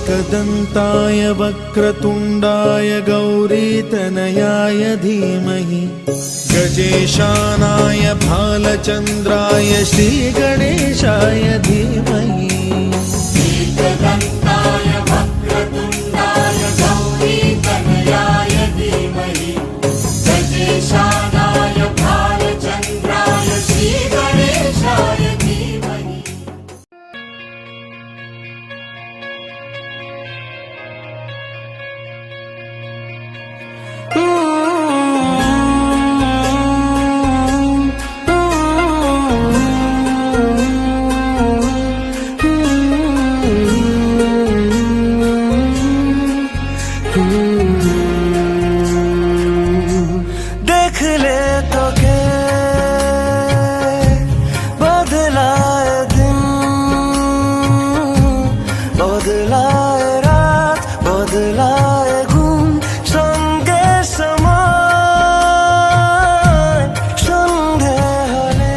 एकदन्ताय वक्रतुण्डाय गौरीतनयाय धीमहि गजेशानाय भालचन्द्राय श्रीगणेशाय धीमहि एकदन्ताय वक्रतुण्डाय गौरीतनयाय धीमहि गजेशानाय भालचन्द्राय श्रीगणेशाय धीमहि। देख ले तो के बदलाए दिन, बदलाए रात, बदलाए घुम সঙ্গে সময় সন্ধে হলে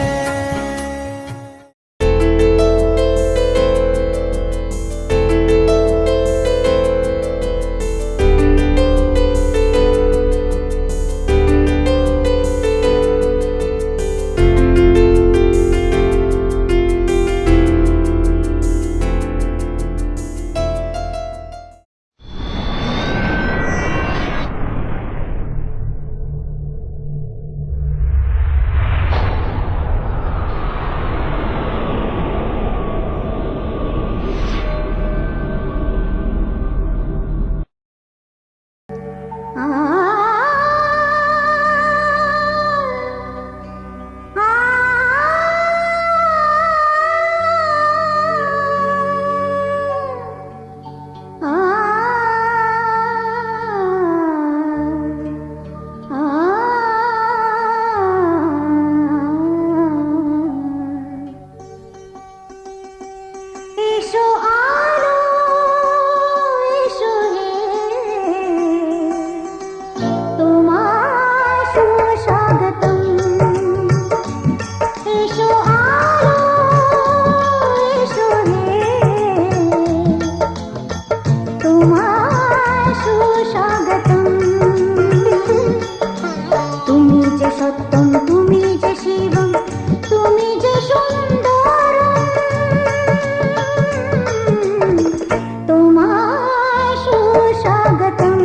তোমায় সুস্বাগতম,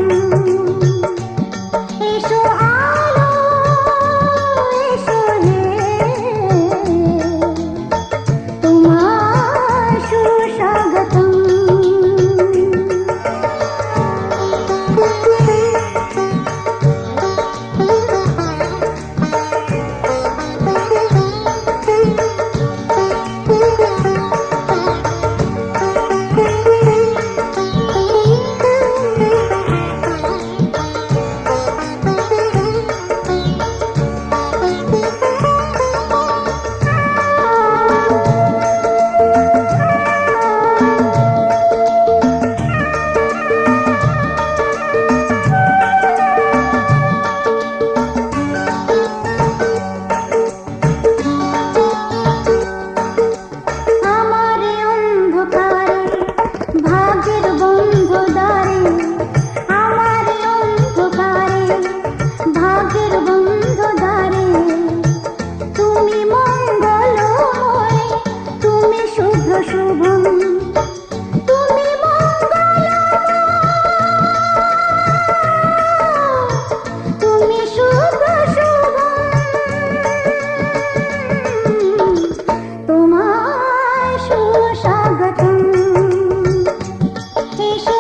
এসো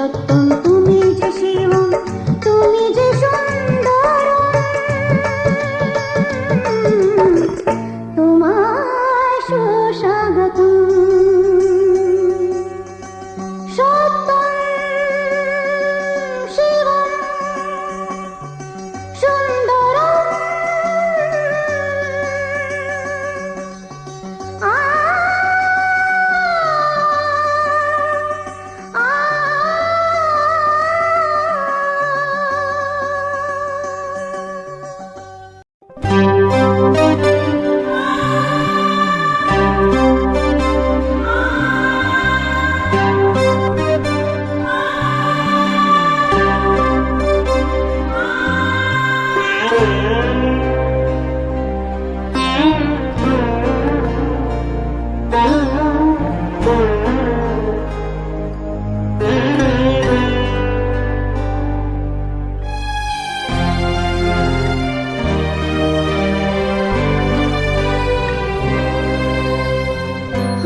সত্যম তুমি যে শিবম তুমি যে সুন্দর তোমায় সুস্বাগতম সত্যম শিবম সুন্দরম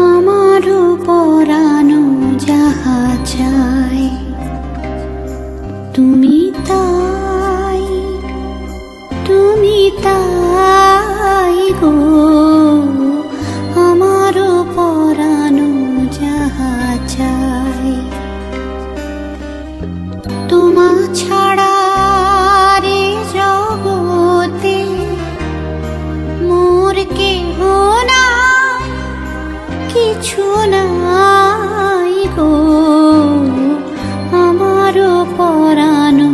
আমারও পরানো যাহা চাই তুমি তাই গো আমারও পরানো যাহা চাই তোমা ছাড়া রে জগতে মোর কেহ নাই কিছু নাই গো আমারও পরানো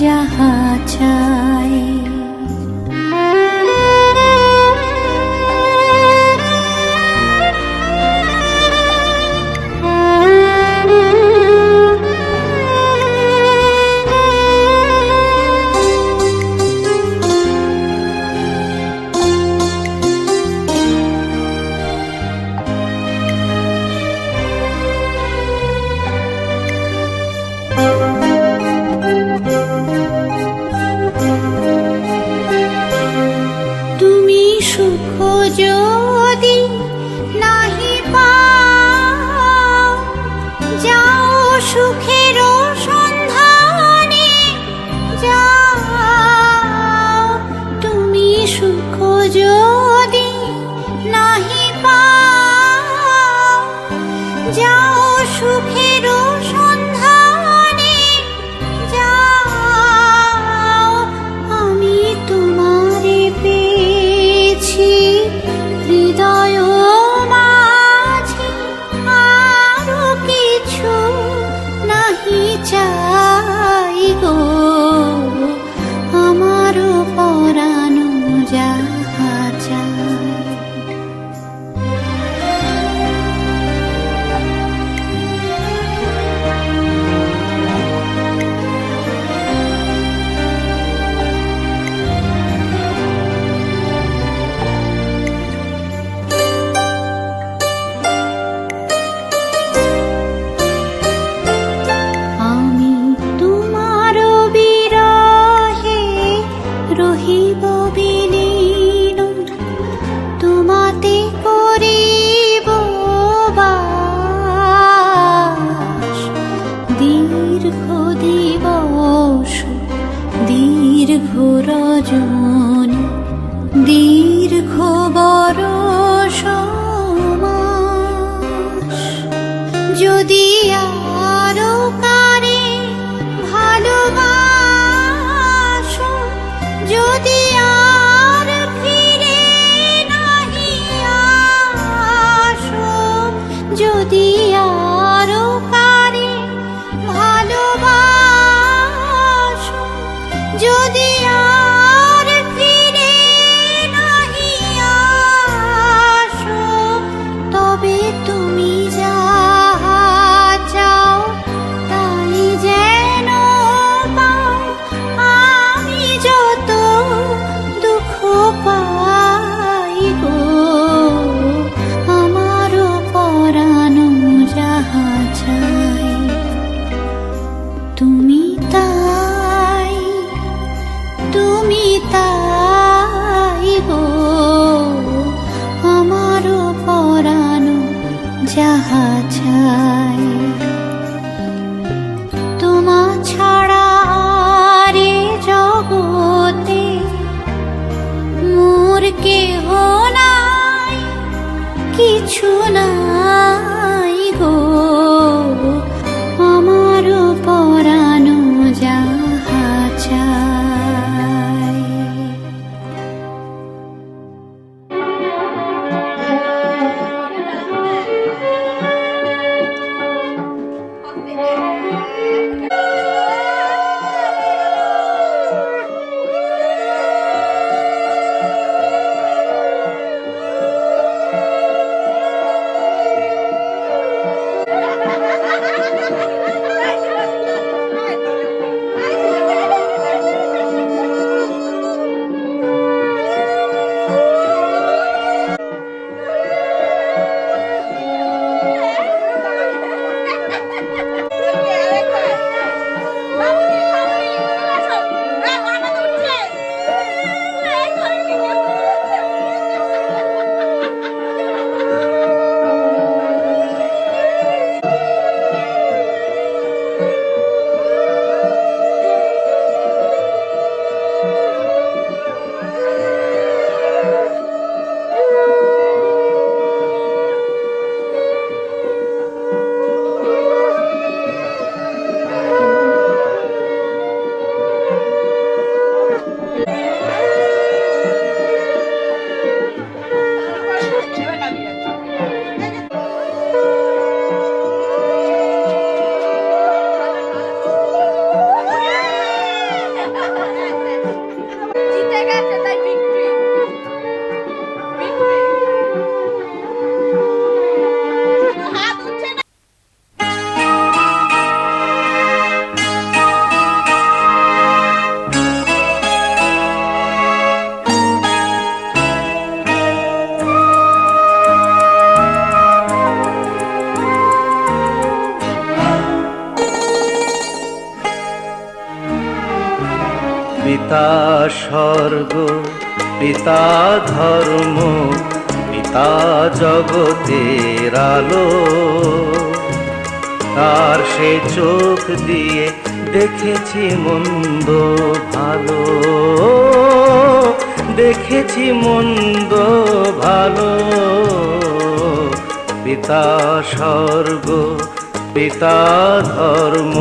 যাহা চাই তুমি সুখ যদি নাহি পাও যাও সুখের সন্ধানে যাও তুমি সুখ যদি নাহি পাও যাও সুখের সন্ধানে যাও আমি তোমারে পেয়েছি হৃদয় মাঝে আরো কিছু নাহি চাই গো আমারও পরানো যাহা চাই আমি তোমার বিরহে রহিব বিলীন তোমাতে করিব বাস দীর্ঘ দিবস দীর্ঘ রজনী দীর্ঘ বরষ মাস যদি আরো কারে ভালোবাসো যদি আর ফিরে নাহি আসো যদি আরো কারে ভালোবাসো যদি আর ফিরে নাহি আসো তবে তুমি যাহা চাও তাই যেন পাও আমি যত দুঃখ পাই গো আমারও পরানো যাহা চাই জিতে গেছে তাই ভিক্টরি ভিক্টরি হাত উঠছে না। পিতা স্বর্গ, পিতা ধর্ম, পিতা জগতের আলো, তার সে চোখ দিয়ে দেখেছি মন্দ ভালো, দেখেছি মন্দ ভালো। পিতা স্বর্গ, পিতা ধর্ম।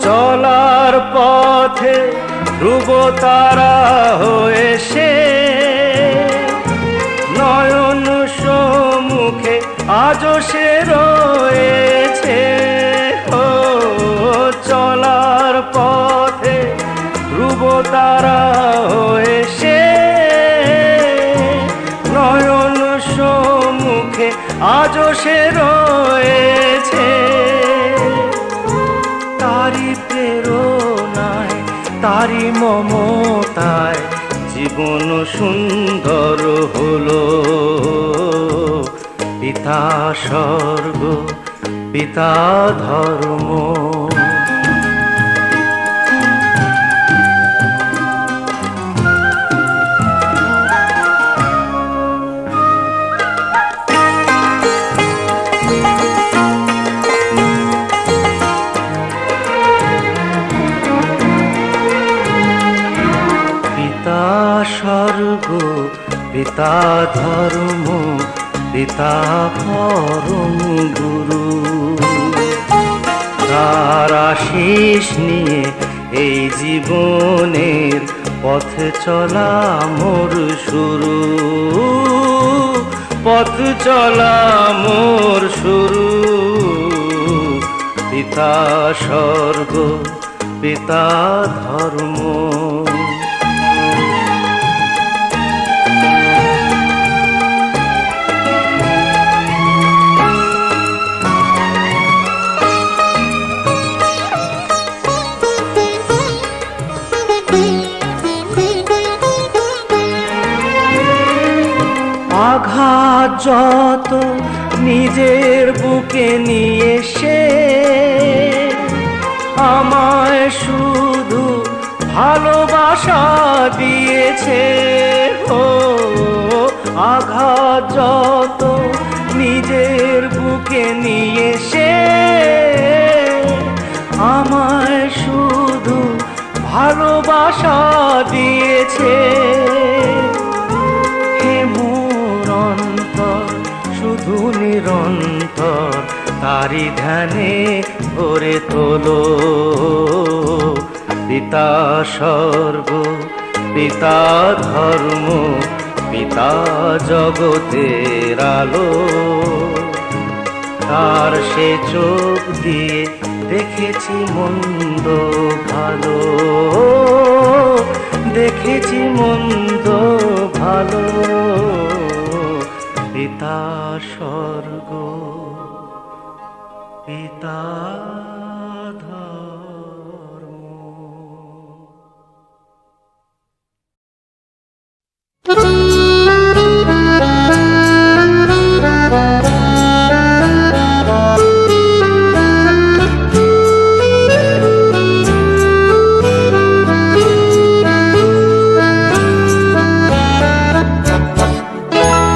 চলার পথে ধ্রুব তারা হয়ে সে নয়ন সম্মুখে আজও সে রয়েছে। ও চলার পথে ধ্রুব তারা হয়ে সে নয়ন সম্মুখে আজও সে রয়েছে। তারি প্রেরণায়, তারি মমতায় জীবন সুন্দর হলো। পিতা স্বর্গ, পিতা ধর্ম। পিতা স্বর্গ, পিতা ধর্ম, পিতা পরম গুরু। তার আশিস নিয়ে এই জীবনের পথ চলা মোর শুরু, পথ চলা মোর শুরু। পিতা স্বর্গ, পিতা ধর্ম। আঘাত যত নিজের বুকে নিয়ে সে আমায় শুধু ভালোবাসা দিয়েছে। ও আঘাত যত নিজের বুকে নিয়ে সে আমায় শুধু ভালোবাসা দিয়েছে। হে মোর অন্তর, শুধু নিরন্তর তারি ধ্যানে ভরে তোলো। পিতা স্বর্গ, পিতা ধর্ম, পিতা জগতের আলো। তার সে চোখ দিয়ে দেখেছি মন্দ ভালো, দেখেছি মন্দ ভালো। পিতা স্বর্গ, পিতা ধর্ম।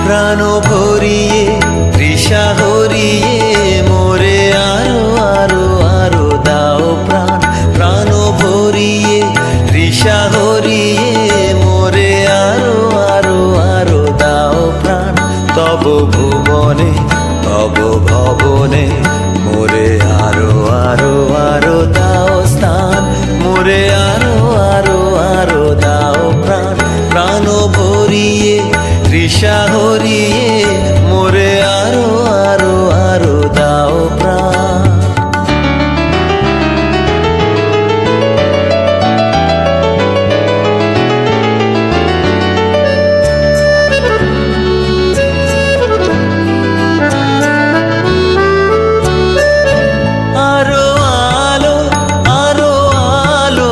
প্রাণ ভরিয়ে তৃষা হরিয়ে মোরে আরো আরো আরো দাও প্রাণ। প্রাণ ভরিয়ে তৃষা হরিয়ে মোরে আরো আরো আরো দাও প্রাণ। তব ভুবনে তব ভবনে মোরে আরো আরো আরো দাও স্থান। মোরে আরো আরো আরো দাও প্রাণ। প্রাণ ভরিয়ে তৃষা হরিয়ে মোরে আরো আরো আরো দাও প্রাণ। আরো আলো আরো আলো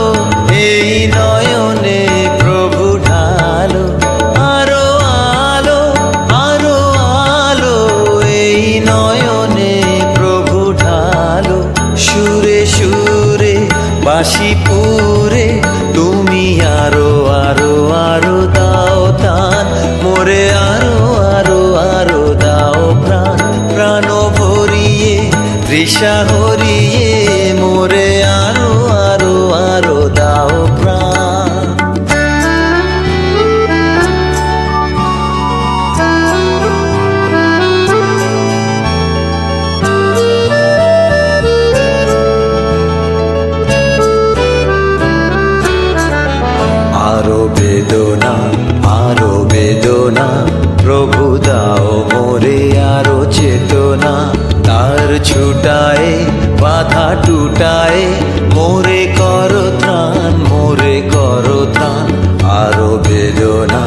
এই নয়নে প্রভু ঢালো। আরো আলো আরো আলো এই নয়নে প্রভু ঢালো। সুরে সুরে বাঁশি পুরে তুমি আরো আরো আরো দাও দান। মোরে আরো আরো আরো দাও প্রাণ। প্রাণ ভরিয়ে তৃষা হরিয়ে মোরে আরো আরো আরো দাও প্রাণ। আরো বেদনা আরো বেদনা প্রভু দাও মোরে আরো চেতনা। তার ছুটায় বাধা টুটায় মোরে করো ত্রাণ, মোরে করো ত্রাণ। আরো বেদনা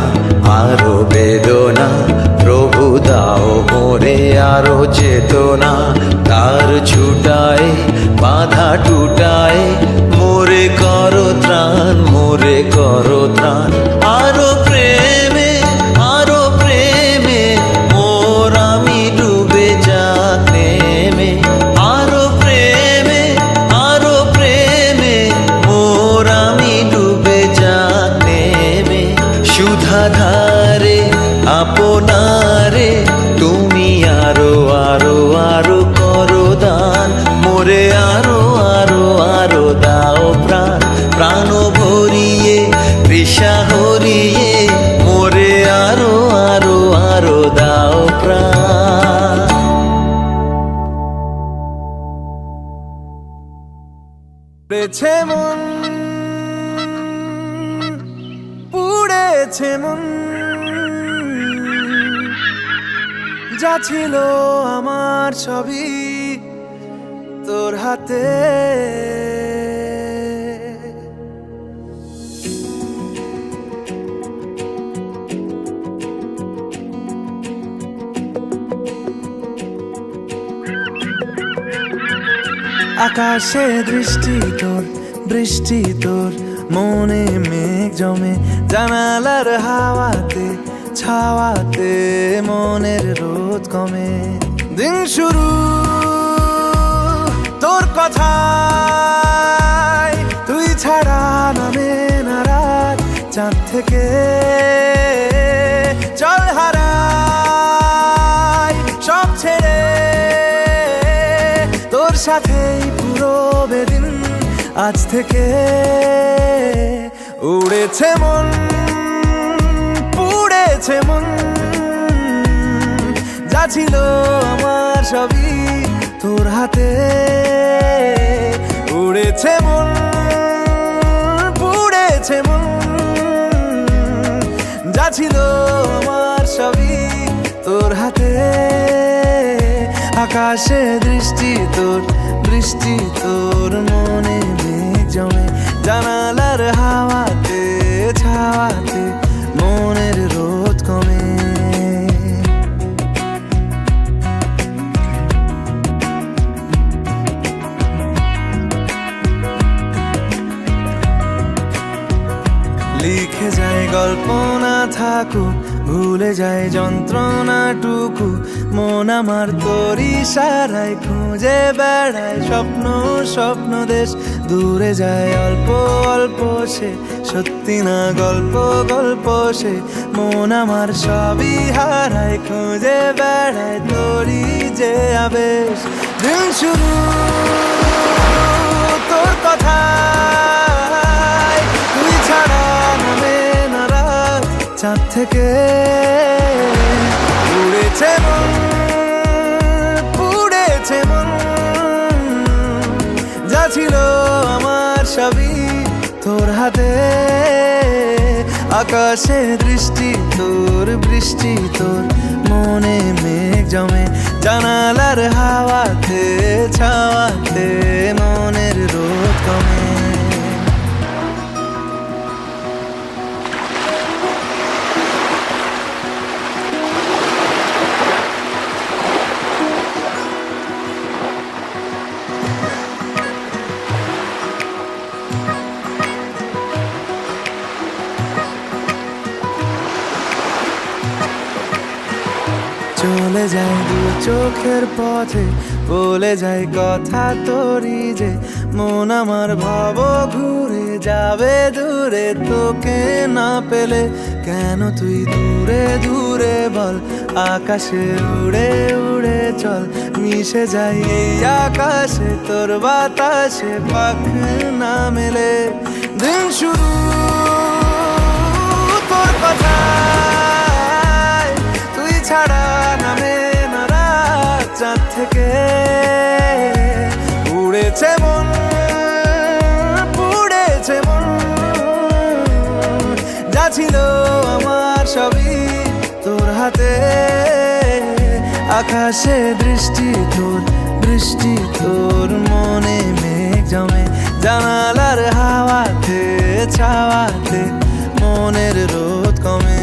আরো বেদনা প্রভু দাও মোরে আরো চেতনা। তার ছুটায় বাধা টুটায় মোরে করো ত্রাণ, মোরে করো ত্রাণ। আরো প্রেমে মোর আমি ডুবে যাক নেমে। আরো প্রেমে মোর আমি ডুবে যাক নেমে। সুধাধারে আপনারে তুমি আরো আরো আরো করো দান। মোরে আরো আরো আরো দাও প্রাণ। প্রাণ ভরিয়ে তৃষা হরিয়ে মোরে আরো আরো আরো দাও প্রাণ। পুড়েছে মন, পুড়েছে মন, যা ছিল আমার সবই তোর হাতে। আকাশে দৃষ্টি তোর, বৃষ্টি তোর, মনে মেঘ জমে, জানালার হাওয়াতে ছাওয়াতে মনের রোদ কমে। দিন শুরু তোর কথায়, তুই ছাড়া নামে না রাত। চাঁদ থেকে চল হারাই সব ছেড়ে, তোর সাথেই পুরো বেদিন। আজ থেকে উড়েছে মন, পুড়েছে মন, যা ছিল আমার সবই তোর হাতে, উড়েছে মন, পুড়েছে মন, যা ছিল আমার সবই তোর হাতে। আকাশে দৃষ্টি তোর, বৃষ্টি তোর, মনে মেঘ জমে জানালার হাওয়াতে, ছাওয়াতে মনের রোদ কমে। লিখে যায় গল্প না থাকুক, ভুলে যায় যন্ত্রণাটুকু, মন আমার তোর ইশারায় খুঁজে বেড়ায় স্বপ্ন, স্বপ্ন দেশ। দূরে যায় অল্প অল্প সে, সত্যি না গল্প, গল্প সে, মন আমার সবই হারায় খুঁজে বেড়ায় তোরই যে আবেশ। দিন শুরু তোর কথা, তুই ছাড়া নামে না রাত, চাঁদ থেকে উড়েছে মন, পুড়েছে মন, যা ছিল আমার সবই তোর হাতে। আকাশে দৃষ্টি তোর, বৃষ্টি তোর, মনে মেঘ জমে জানালার হাওয়াতে, ছাওয়াতে মনের রোদ কমে। চলে যায় দু চোখের পথে, বলে যায় কথা তোরই যে, মন আমার ভাব ঘুরে যাবে দূরে তোকে না পেলে। কেন তুই দূরে দূরে বল, আকাশে উড়ে উড়ে চল, মিশে যাই এই আকাশে তোর বাতাসে, পাখ না মেলে। দিন শুরু তোর কথা, তুই ছাড়া নামে না রাত, চাঁদ থেকে উড়েছে মন, পুড়েছে মন, যা ছিল আমার সবই তোর হাতে। আকাশে দৃষ্টি তোর, বৃষ্টি তোর, মনে মেঘ জমে জানালার হাওয়াতে, ছাওয়াতে মনের রোদ কমে।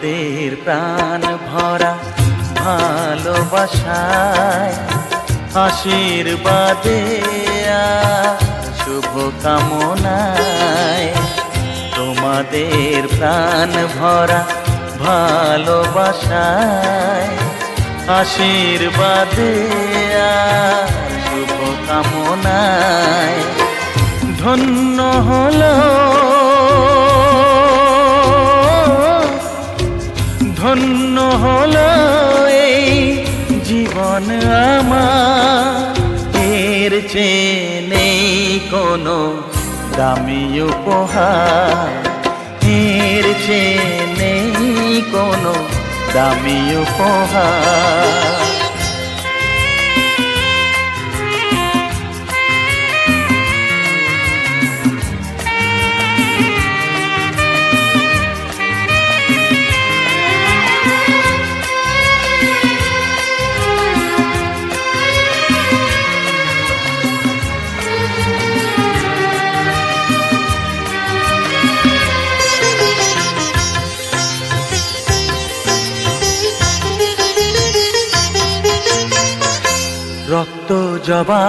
তোমাদের প্রাণ ভরা ভালোবাসায় আশীর্বাদে আর শুভ কামনায় তোমাদের প্রাণ ভরা ভালোবাসায় আশীর্বাদে আর শুভ কামনায় ধন্য হলো ধন্য হলো এই জীবন আমার, এর চেয়ে নেই কোনো দামি উপহার, এর চেয়ে নেই কোনো দামি উপহার। রক্ত জবা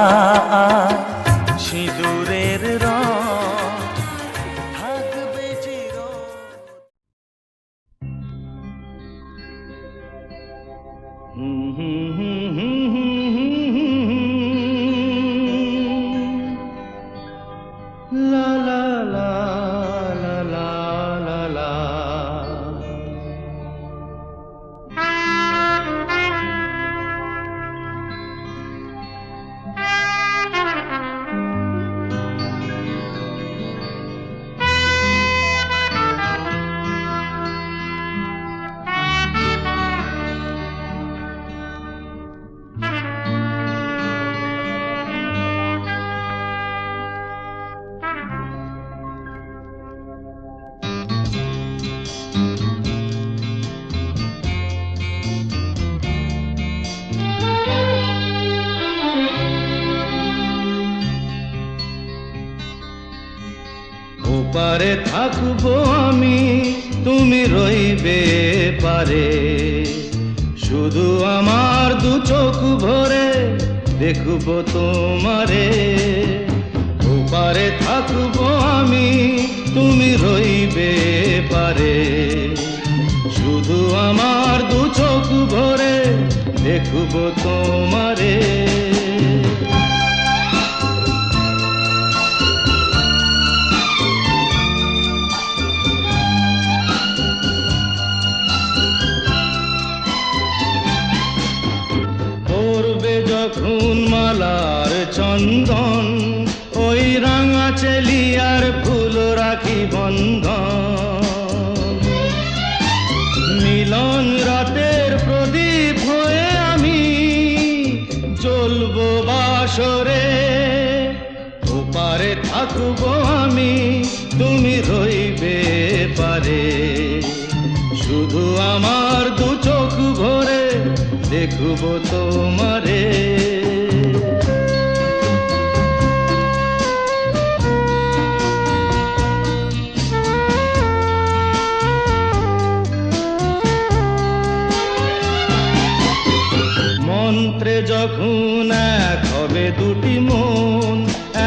সিঁদুরের রং থাকবে চির। লা লা লা লা লা লা লা। ওপারে থাকবো আমি, তুমি রইবে পারে, শুধু আমার দু চোখ ভরে দেখবো তোমারে। ওপারে থাকবো আমি, তুমি রইবে পারে, শুধু আমার দু চোখ ভরে দেখবো তোমারে। যখন মালার চন্দন ওই রাঙা চেলিয়ার ফুল রাখি বন্ধন, মিলন রাতের প্রদীপ হয়ে আমি জ্বলবো বাসরে। ওপারে থাকবো আমি, তুমি রইবে পারে, শুধু আমার দু চোখ ভরে দেখবো তোমারে। মন্ত্রে যখন এক হবে দুটি মন,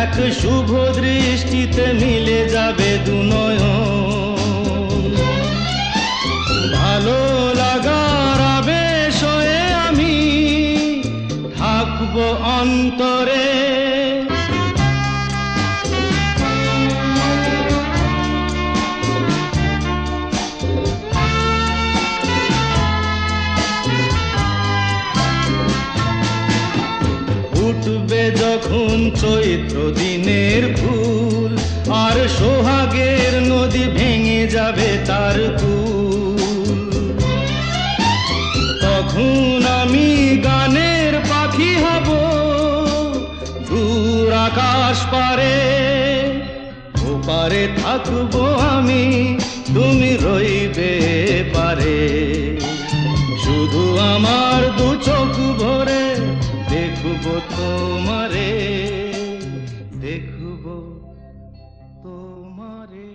এক শুভ দৃষ্টিতে মিলে যাবে দু নয়ন। ভালো লাগার আবেশ হয়ে আমি থাকবো অন্তরে। উঠবে যখন চৈত্র দিনের ফুল, আর সোহাগের নদী ভেঙে যাবে তার কুল, তখন আমি গানের পাখি হব দূর আকাশ পারে। ওপারে থাকবো আমি, তুমি রইবে পারে, শুধু আমার দু চোখ ভরে দেখবো তোমারে, দেখবো তোমারে।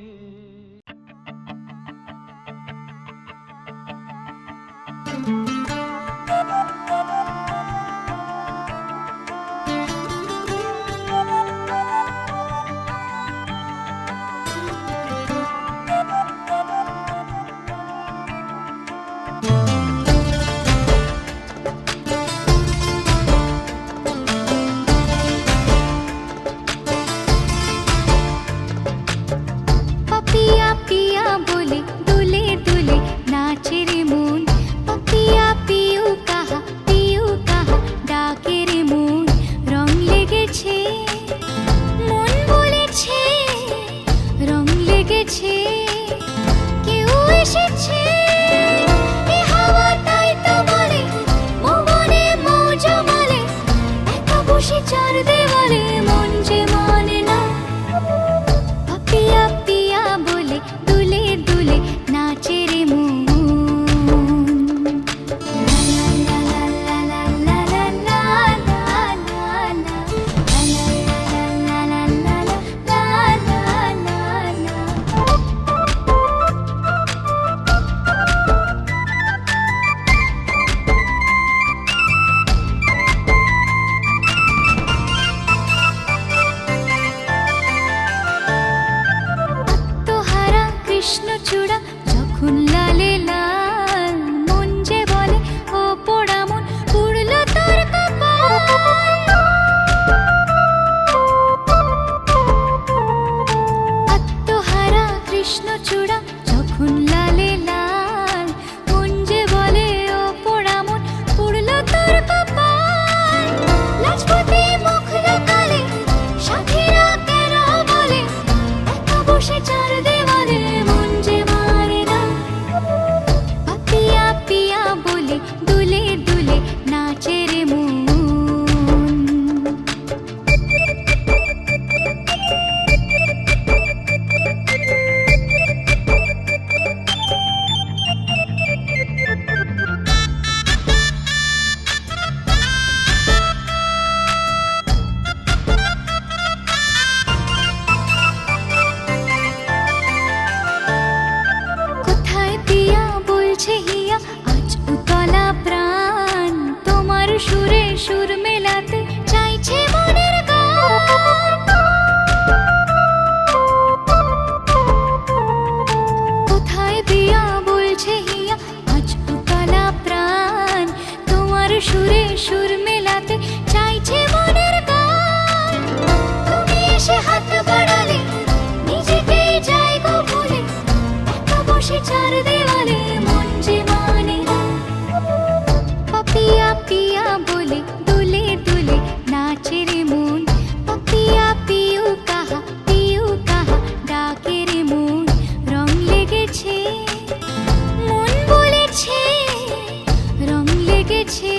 চূড়া যখন লালে লাল মন যে বলে ও পোড়া মন পুড়ল তোর কপাল আত্মহারা কৃষ্ণচূড়া যখন লালে লাল মন যে বলে ও পোড়া মন পুড়ল তোর কপাল লাজপতি মুখ লুকালে সাথীরা কেন বলে একা বসে চার দেওয়ালে মন যে মানে না পাপিয়া পিয়া বলে দুলে দুলে নাচে রে মন কোথায় পিয়া বলছে হিয়া আজ উতলা প্রাণ তোমার সুরে সুর মেলাতে চাইছে মনের গান কোথায় পিয়া বলছে হিয়া আজ উতলা প্রাণ তোমার সুরে সুর মেলাতে চাইছে মনের গান তুমি এসে হাত বাড়ালে নিজেকেই যাই গো ভুলে একা বসে চার দেওয়ালে মন যে মানে না পাপিয়া পিয়া বলে দুলে দুলে নাচে রে মন পাপিয়া পিউ কাহা ডাকে রে মন রং লেগেছে মন বলেছে রং লেগেছে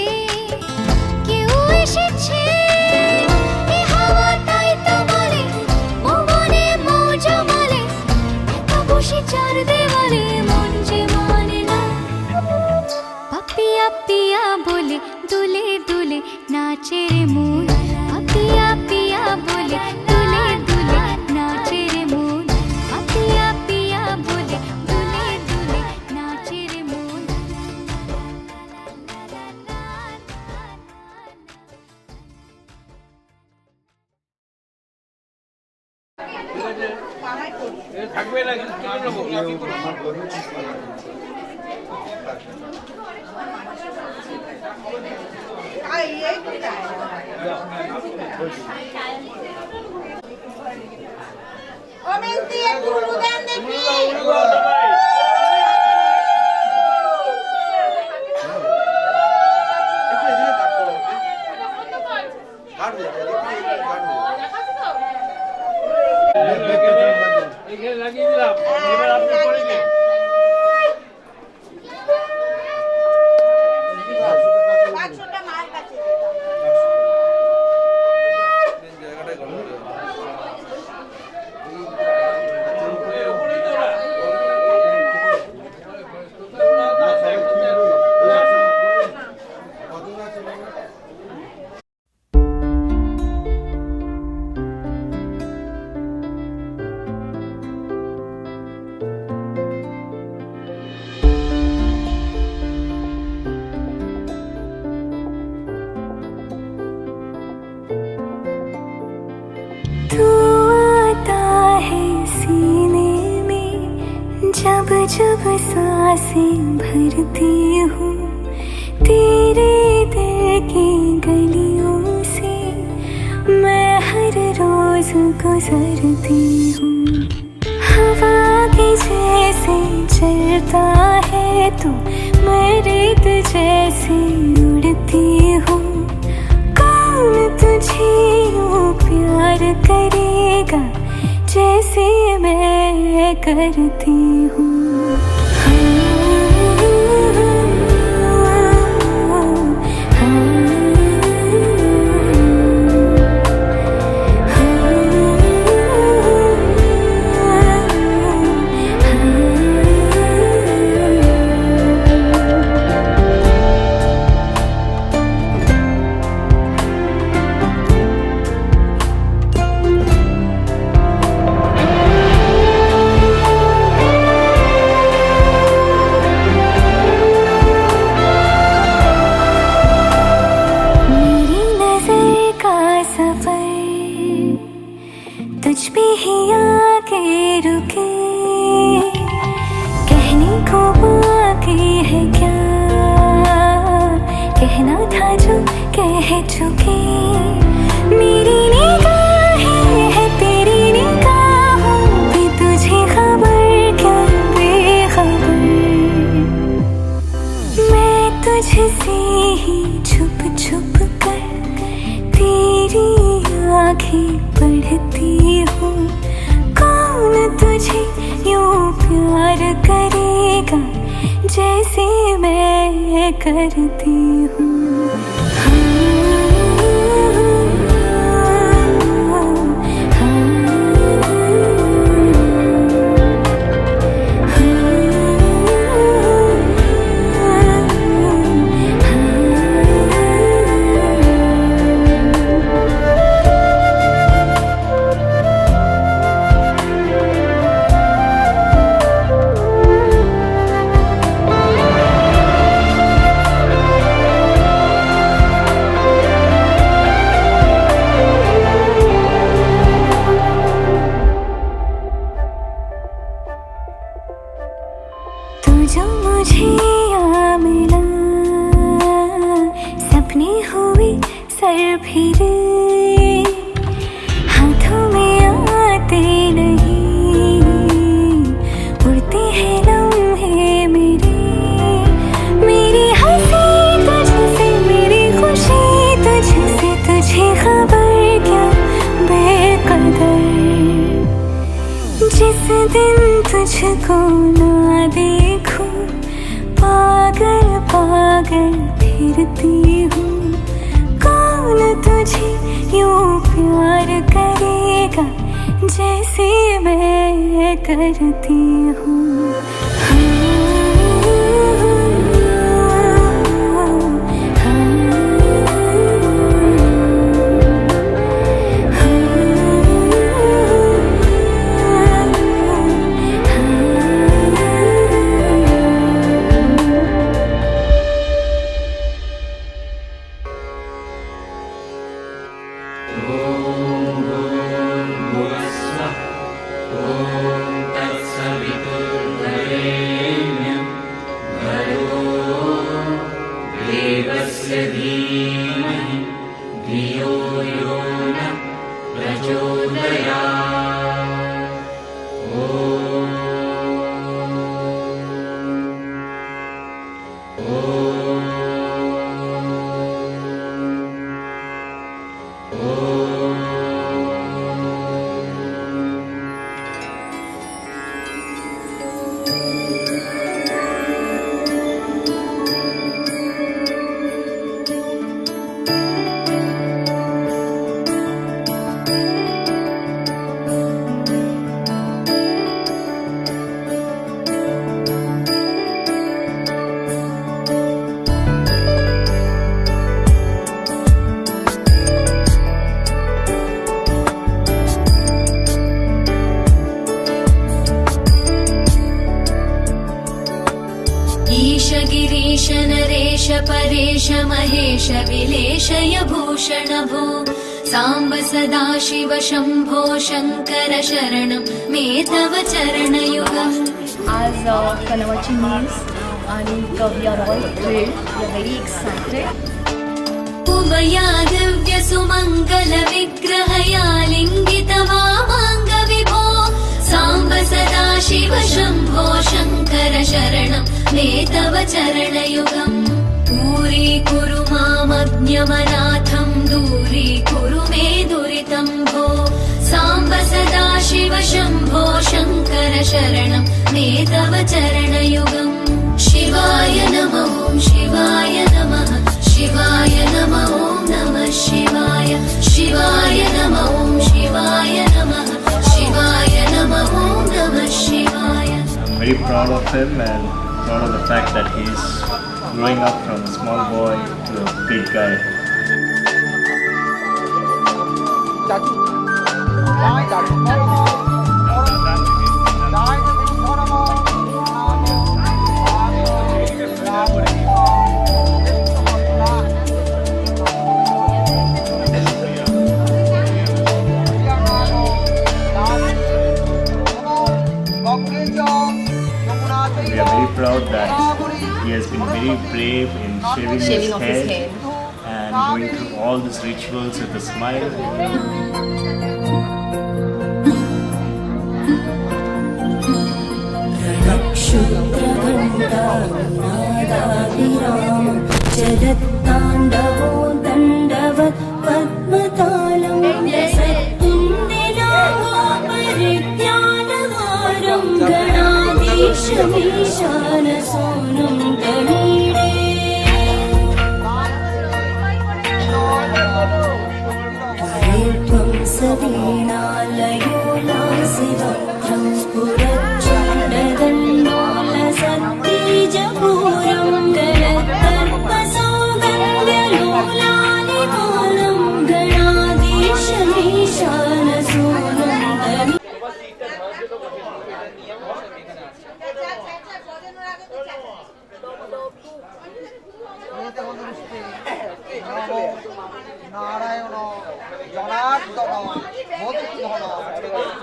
কেউ এসেছে এ হাওয়া তাই তো বলে মনে মৌ জমালে একা বসে চার দেওয়ালে মন যে মানে না পাপিয়া পিয়া বলে দুলে দুলে নাচে রে মন পাপিয়া পিয়া বলে দুলে দুলে নাচে রে মন পাপিয়া পিয়া বলে দুলে দুলে নাচে রে মন तू आता है सीने में जब जब सांसें भरती हूँ तेरे दिल की गलियों से मैं हर रोज गुजरती हूँ हवा के जैसे चलता है तू मैं रेत जैसे उड़ती हूँ कौन तुझे यूं प्यार करेगा जैसे मैं करती हूँ को बाकी है क्या कहना था जो कह चुके। मेरी निगाहें है तेरी निगाहों पे, तुझे खबर क्या बेखबर। मैं तुझसे ही छुप छुप कर तेरी आँखें पढ़ती हूँ। कौन तुझे यूं प्यार करेगा जैसे मैं करती हूँ। जो मुझे यहाँ मिला सपने हुए सर फिरे, हाथों में आते नहीं उड़ते हैं लम्हे मेरे। मेरी हंसी तुझसे मेरी खुशी तुझसे, तुझे खबर क्या बेकदर। जिस दिन तुझको ना देखूं पागल पागल फिरती हूँ। कौन तुझे यूं प्यार करेगा जैसे मैं करती हूँ। गिरीश नरेश परेश महेश विलेशय भूषण भो साम्ब सदाशिव शम्भो शङ्कर शरणं मे तव चरणयुगम्. As Kanawachi means, and we are all thrilled, we are very excited. उमया Divya सुमङ्गल विग्रहया लिङ्गित वामाङ्ग विभो साम्ब सदाशिव शम्भो शङ्कर शरणं मे तव चरणयुगम्. दूरीकुरु मामज्ञमनाथं दूरीकुरु मे दुरितं भो साम्ब सदाशिव शम्भो शङ्कर शरणं मे तव चरणयुगम्. शिवाय नमः ॐ शिवाय नमः शिवाय नमः ॐ नमः शिवाय शिवाय नमः ॐ शिवाय नमः शिवाय नमः ॐ नमः शिवाय. I'm very proud of him and proud of the fact that he's growing up from a small boy to a big guy. we are very proud that he has been very brave in shaving off his his head head. and going through all these rituals with a smile. क्षुद्रघण्टानादाभिराम जगत्ताण्डवो दण्डवत् पद्मतालं सत्तुन्दिलाभो परिज्ञानहारं गणाधीशमीशानसोनं गणीडे त्वं सदीनालयो लासिवक्त्रं स्फुरच्चण्डदण्डोलसत्तीजपूरं गलत्तर्पसौगन्ध्यलोलानिमानं गणाधीशमीशानसोनं गणीडे নারায়ণ জনার্দন মধুসূদন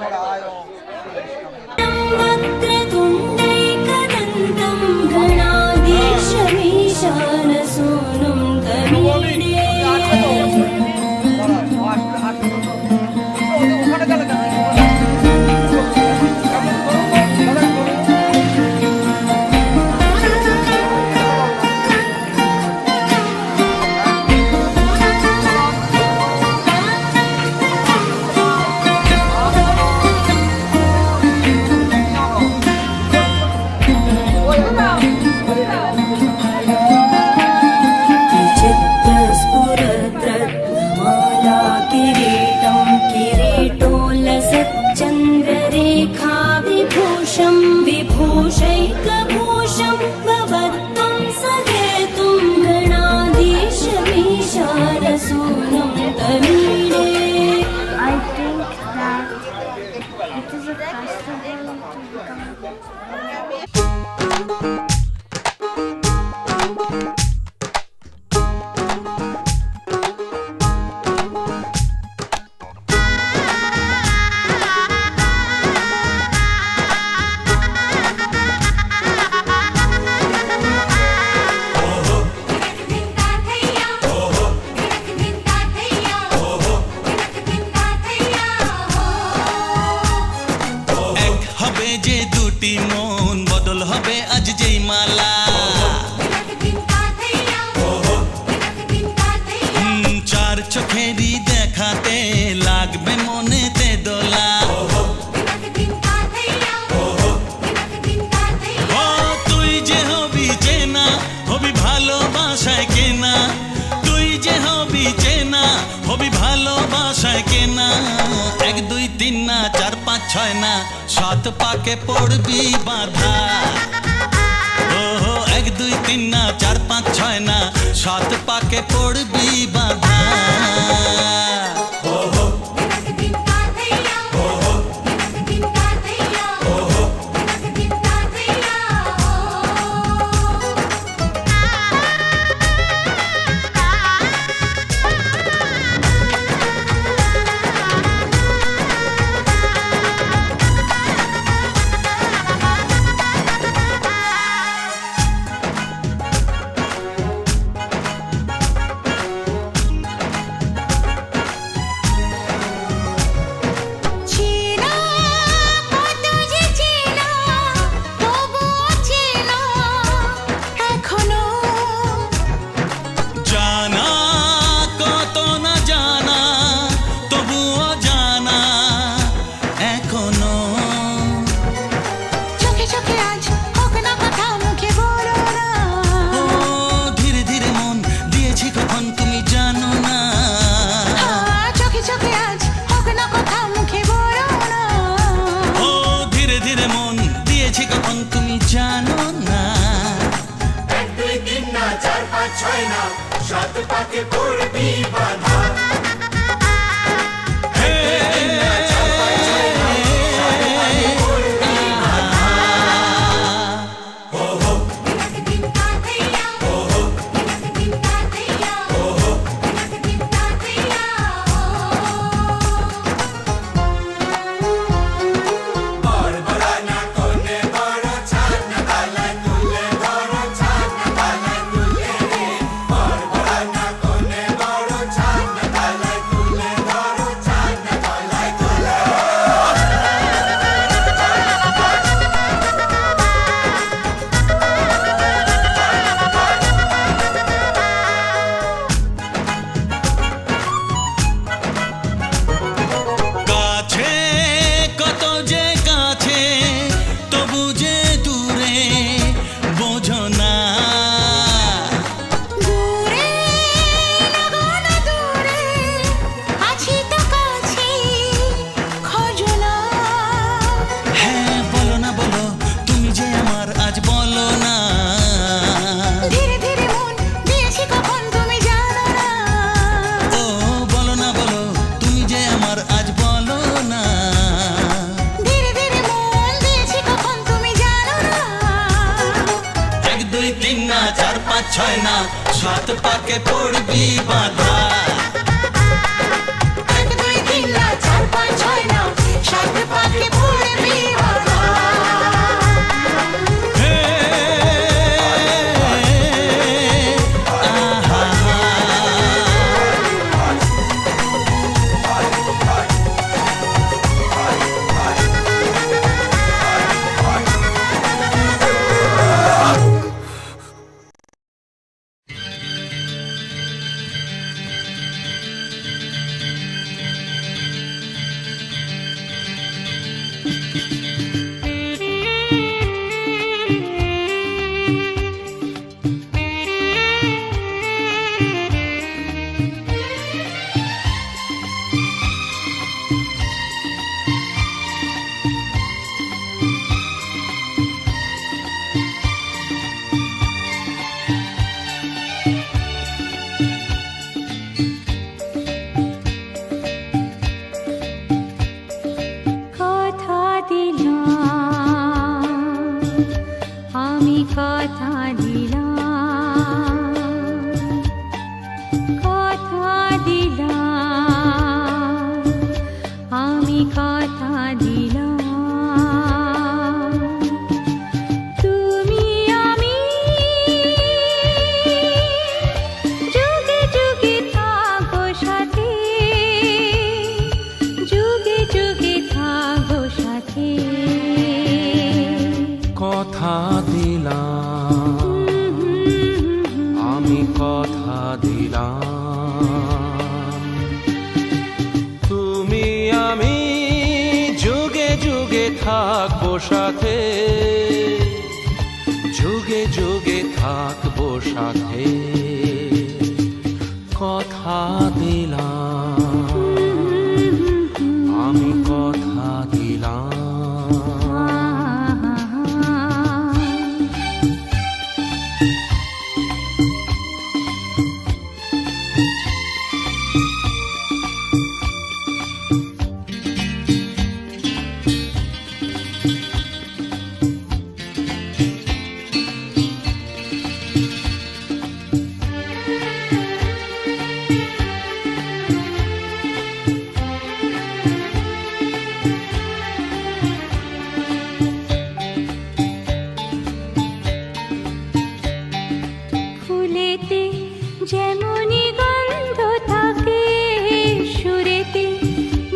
জনায় वक्रतुण्डैकदन्तं गणाधीशमीशानसोनं गणीडे ওখানে গেলে चित्रस्फुरद्रत्नमाला किरीटं किरीटोलसच्चन्द्ररेखाविभूषं विभूषैकभूषं भवत्वं सहेतुं गणाधीशमीशानसोनं गणीडे I think that it is a festival to become এক হবে যে দুটি মন বদল হবে আজ যেই মালা চার চোখেরই দেখাতে লাগবে মনেতে দোলা ও তুই যে হবি চেনা হবি ভালোবাসায় কেনা তুই যে হবি চেনা হবি ভালোবাসায় কেনা 1 2 3 না 4 5 6 না 7 পাকে পড়বি বাধা ও 1 2 3 না 4 5 6 না 7 পাকে পড়বি বাধা তিন না, 4 5 6 না, 7 পাকে পড়বি বাধা। 1 2 3 না 4 5 6 না 7 পাকে পড়বি বাধা। হে, আহা, কথা দিলাম, আমি কথা দিলাম, কথা দিলাম, আমি কথা দিলাম, তুমি আমি যুগে যুগে থাকবো সাথে, যুগে যুগে থাকবো সাথে। কথা দিলাম, আমি কথা দিলাম, তুমি আমি যুগে যুগে থাকবো সাথে, যুগে যুগে থাকবো সাথে। কথা দিলাম, আমি কথা দিলাম। ফুলেতে যেমনি গন্ধ থাকে, সুরেতে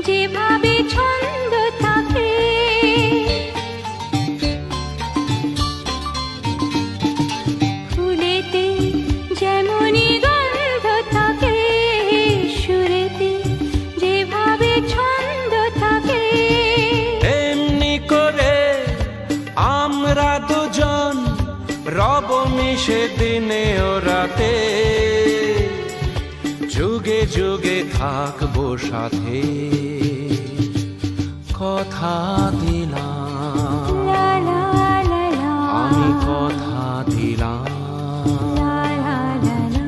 যেভাবে ছন্দ থাকে, ফুলেতে যেমনি গন্ধ থাকে, সুরেতে যেভাবে ছন্দ থাকে, এমনি করে আমরা দুজন রব মিশে দিনে ও রাতে, যুগে যুগে থাকবো সাথে। কথা দিলাম, লা লা লা লা, আমি কথা দিলাম। লা লা লা লা।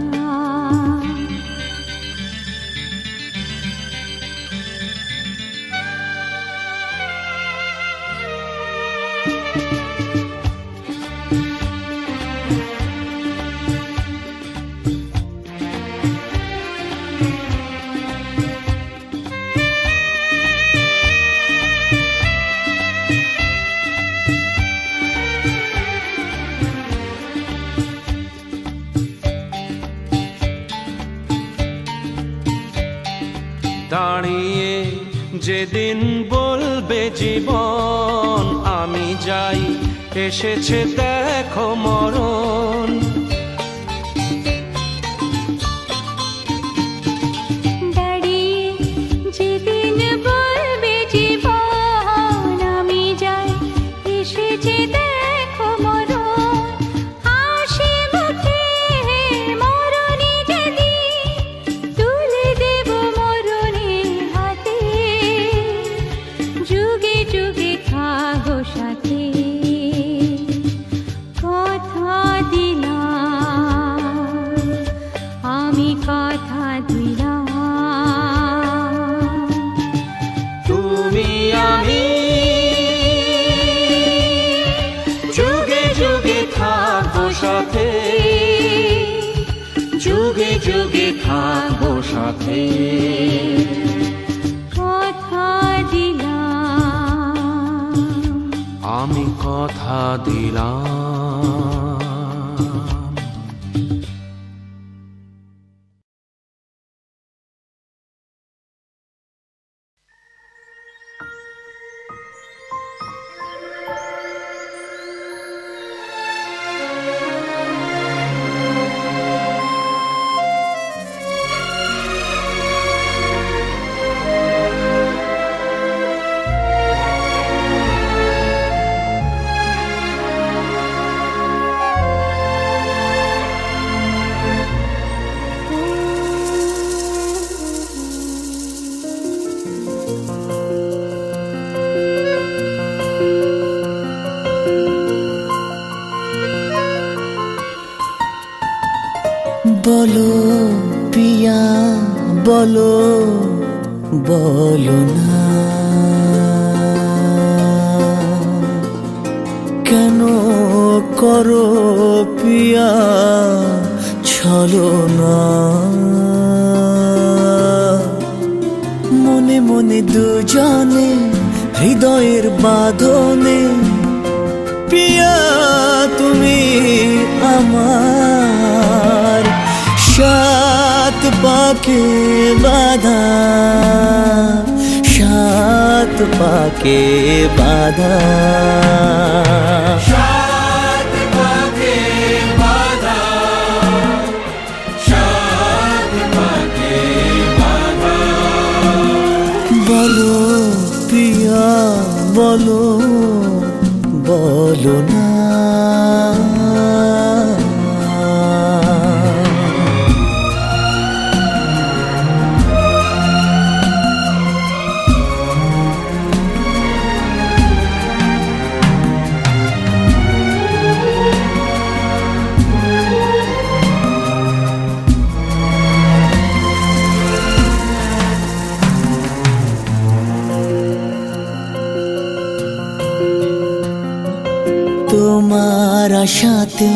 দাঁড়িয়ে যেদিন বলবে জীবন আমি যাই, এসেছে দেখো মরণ। দাঁড়িয়ে যেদিন বলবে জীবন আমি যাই, এসেছে দেখো মরণ। হাসি মুখে মরণে যেদিন তুলে দেব মরণের হাতে, যুগে যুগে থাকো সাথে। কথা থাকবো সাথে, যুগে যুগে থাকবো সাথে। কথা দিলাম, আমি কথা দিলাম। বলো পিয়া বলো, বলো না কেন করো পিয়া ছলনা। মনে মনে দুজনে হৃদয়ের বাঁধনে, পিয়া তুমি আমার সাত পাকে বাঁধা, সাত পাকে বাঁধা, সাত পাকে বাঁধা, সাত পাকে বাঁধা। বলো পিয়া বলো, বলো না তোমার আশাতে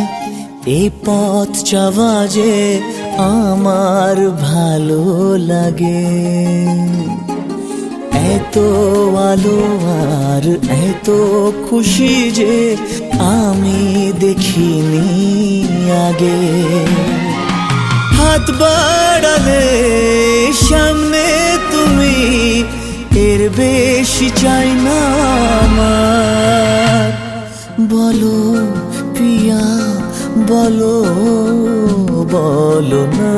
এই পথ যাওয়া যে আমার ভালো লাগে। এত আলো আর এত খুশি যে আমি দেখিনি আগে। হাত বাড়ালে সামনে তুমি, এর বেশি চাই না আমার। বলো পিয়া বলো, বলো না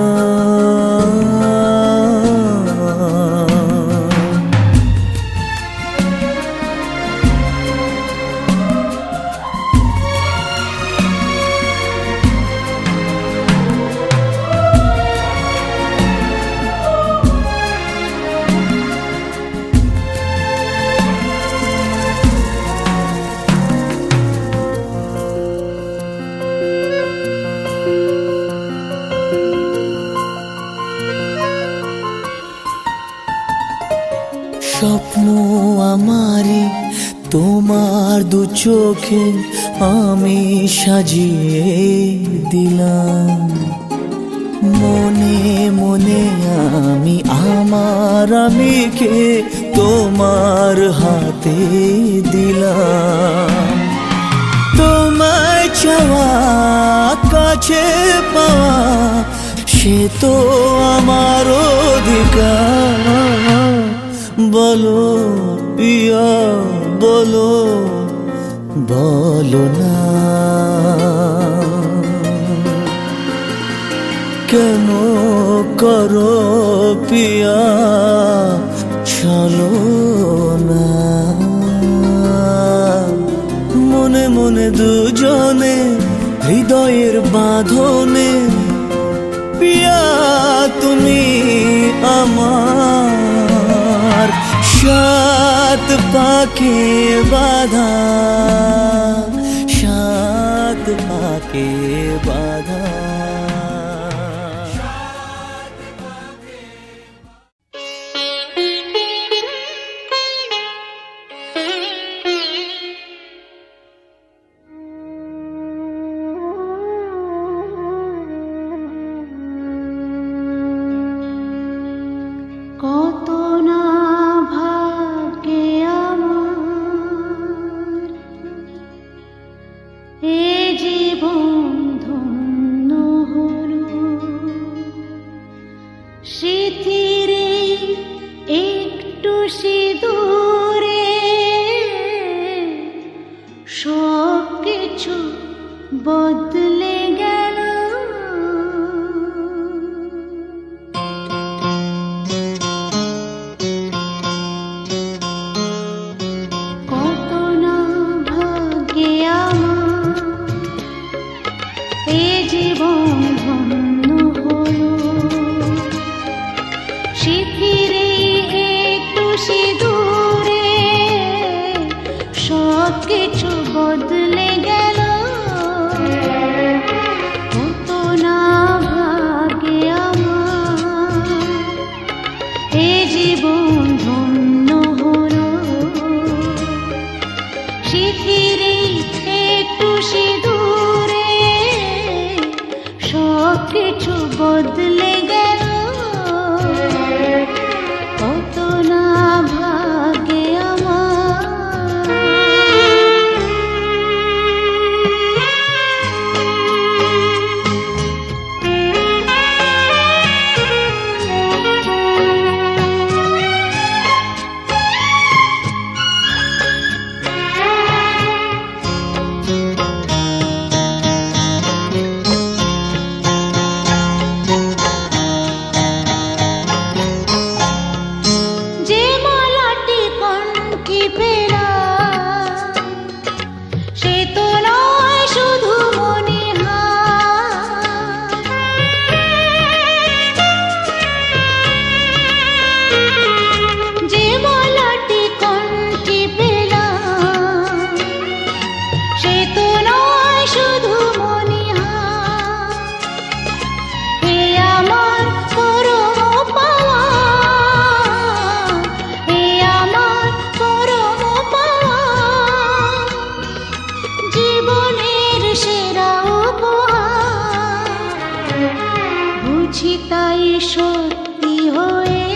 স্বপ্ন আমারে তোমার দু চোখে আমি সাজিয়ে দিলাম। মনে মনে আমি আমার আমিকে তোমার হাতে দিলাম। তোমায় চাওয়া কাছে পাওয়া সে তো আমার অধিকার। বলো পিয়া বলো, বলো না কেন করো পিয়া ছলনা। মনে মনে দুজনে হৃদয়ের বাঁধনে, পিয়া তুমি আমার সাত পাকে বাঁধা, সাত পাকে বাঁধা। বদলে গেল। কত না ভাগ্যে আমার এ জীবন ধন্য হলো, শিথিরে একটু সিঁদুরে সব কিছু বদলে গেল। কত না ভাগ্যে আমার এ জীবন ধন্য হলো, শিথিরে একটু সিঁদুরে সব কিছু বদলে গেল। কত না ভাগ্যে যে মালাটি কণ্ঠে পেলাম সে তো নয় শুধু মনে হার। যে মালাটি কণ্ঠে পেলাম সে তো নয় শুধু মনে হার। এ আমার পরম পাওয়া, এ আমার পরম পাওয়া, জীবনের সেরা উপহার। বুঝি তাই সত্যি হয়ে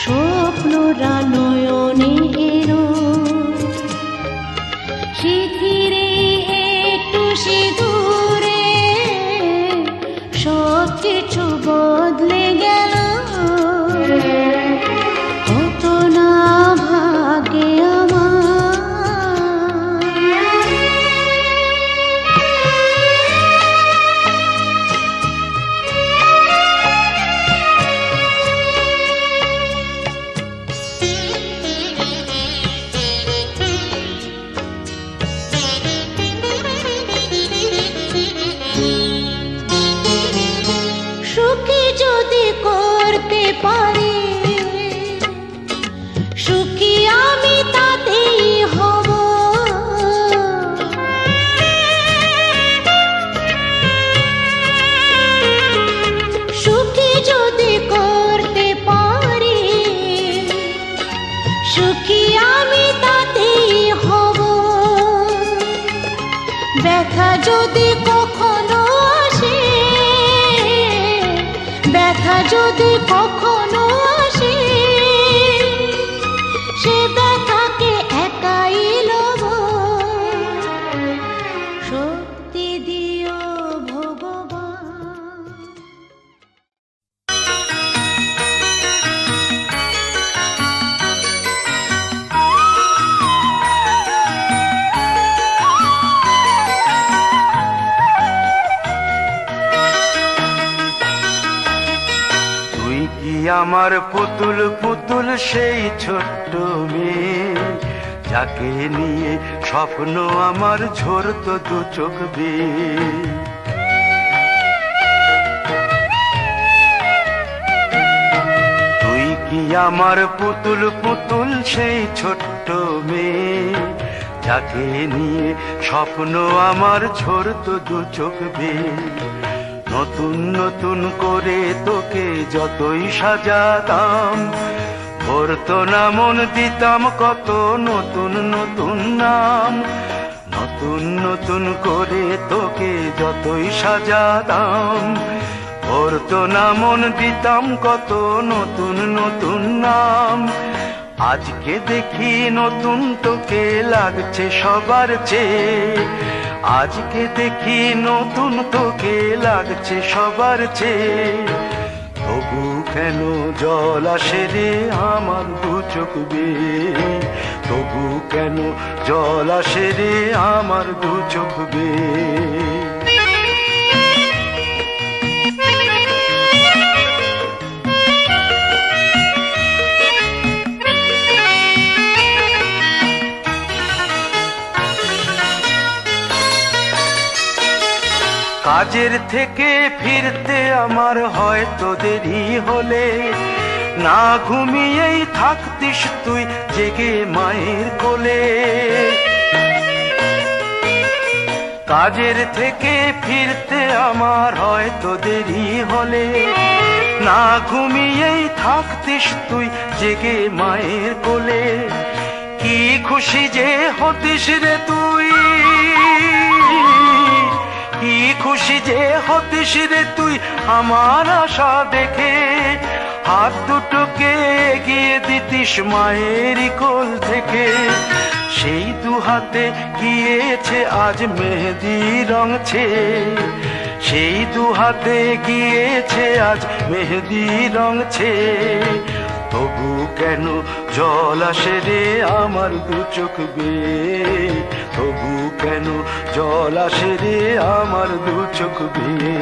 স্বপ্নরা নয়নে এলো, শিথিরে একটু সিঁদুরে সব কিছু বদলে গেল। কত না ভাগ্যে সুখী যদি করতে পারি, সুখী আমি তাতেই হব। সুখী যদি করতে পারি, সুখী আমি তাতেই হব। ব্যথা যদি কখনো আসে, ব্যথা যদি কখনো আসে, সে ব্যথাকে একাই লব। শক্তি দিও ভগবান। তুই কি আমার পুতুল পুতুল সেই ছোট্ট মেয়ে, যাকে নিয়ে স্বপ্ন আমার ঝরতো দু চোখ বেয়ে। তুই কি আমার পুতুল পুতুল সেই ছোট্ট মেয়ে, যাকে নিয়ে স্বপ্ন আমার ঝরতো দু চোখ বেয়ে। নতুন নতুন করে তোকে যতই সাজাতাম, ভরতো না মন, দিতাম কত নতুন নতুন নাম। নতুন নতুন করে তোকে যতই সাজাতাম, ভরতো না মন, দিতাম কত নতুন নতুন নাম। আজকে দেখি নতুন তোকে লাগছে সবার চেয়ে, আজকে দেখি নতুন তোকে লাগছে সবার চেয়ে। তবু কেন জল আসে রে আমার দু চোখ বেয়ে, তবু কেন জল আসে রে আমার দু চোখ বেয়ে। কাজের থেকে ফিরতে আমার হয়তো দেরি হলে, না ঘুমিয়েই থাকতিস তুই জেগে মায়ের কোলে। কাজের থেকে ফিরতে আমার হয়তো দেরি হলে, না ঘুমিয়েই থাকতিস তুই জেগে মায়ের কোলে। কি খুশি যে হতিস রে তুই, কি খুশি যে হতিস রে তুই আমার আশা দেখে। হাত দুটোকে এগিয়ে দিতিস মায়ের কোল থেকে। সেই দু হাতে গিয়েছে আজ মেহেদি রঙছে, সেই দু হাতে গিয়েছে আজ মেহেদি রঙছে। তবু কেন জল আসে রে আমার দু চোখ বেয়ে, তবু কেন জল আসে রে আমার দু চোখ বেয়ে।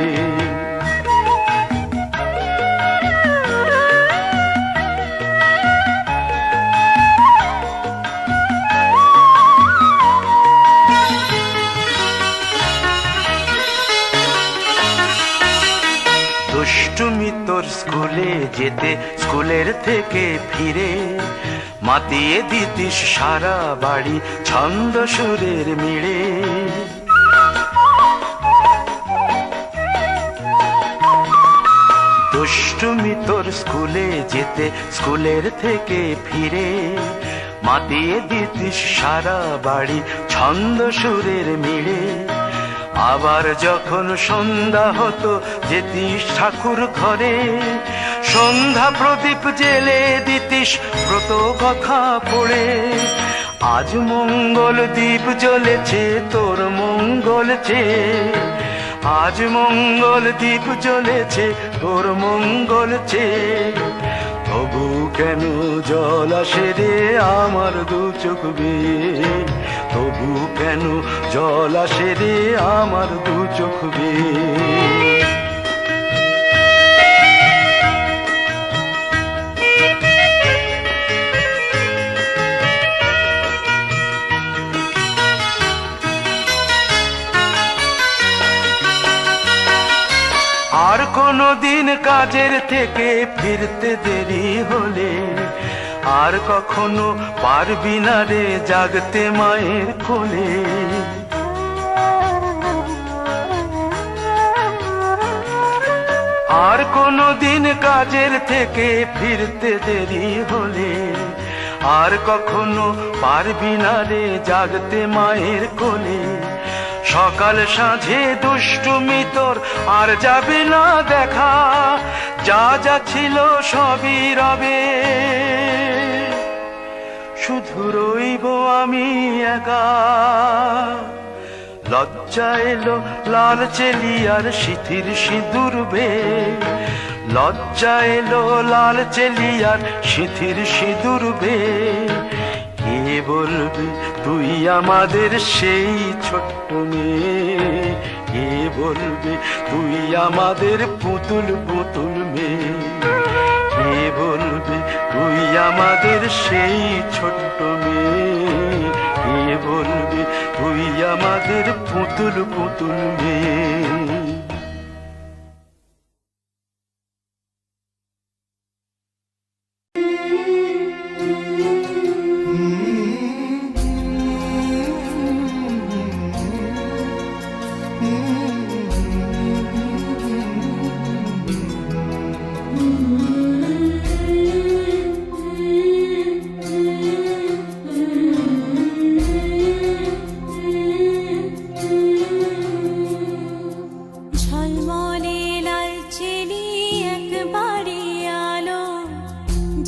দুষ্টুমি তোর স্কুলে যেতে, স্কুলের থেকে ফিরে মাতিয়ে দিতিস সারা বাড়ি ছন্দ সুরের মিড়ে। দুষ্টুমি তোর স্কুলে যেতে, স্কুলের থেকে ফিরে মাতিয়ে দিতিস সারা বাড়ি ছন্দ সুরের মিড়ে। আবার যখন সন্ধ্যা হতো যেতিস ঠাকুর ঘরে, সন্ধ্যা প্রদীপ জেলে দিতিস ব্রত কথা পড়ে। আজ মঙ্গল দ্বীপ জ্বলেছে তোর মঙ্গল চেয়ে, আজ মঙ্গল দ্বীপ জ্বলেছে তোর মঙ্গল চেয়ে। তবু কেন জল আসে রে আমার দু চোখ বেয়ে, তবু কেন জল আসে রে আমার দু চোখ বেয়ে। আর কোনো দিন কাজের থেকে ফিরতে দেরি হলে, আর কখনো পারবি না রে জাগতে মায়ের কোলে। আর কোনো দিন কাজের থেকে ফিরতে দেরি হলে, আর কখনো পারবি না রে জাগতে মায়ের কোলে। সকাল সাঁঝে দুষ্টুমি তোর আর যাবে না দেখা, যা যা ছিল সবই রবে, শুধু রইব আমি একা। লজ্জা এলো লাল চেলিয়ার সিথির সিঁদুর বে, লজ্জা এলো লাল চেলিয়ার সিথির সিঁদুর বে। কে বলবি তুই আমাদের সেই ছোট্ট মেয়ে, কে বলবি তুই আমাদের পুতুল পুতুল মেয়ে। কে বলবি তুই আমাদের সেই ছোট্ট মেয়ে, কে বলবি তুই আমাদের পুতুল পুতুল মেয়ে।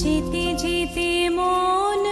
যেতে যেতে মন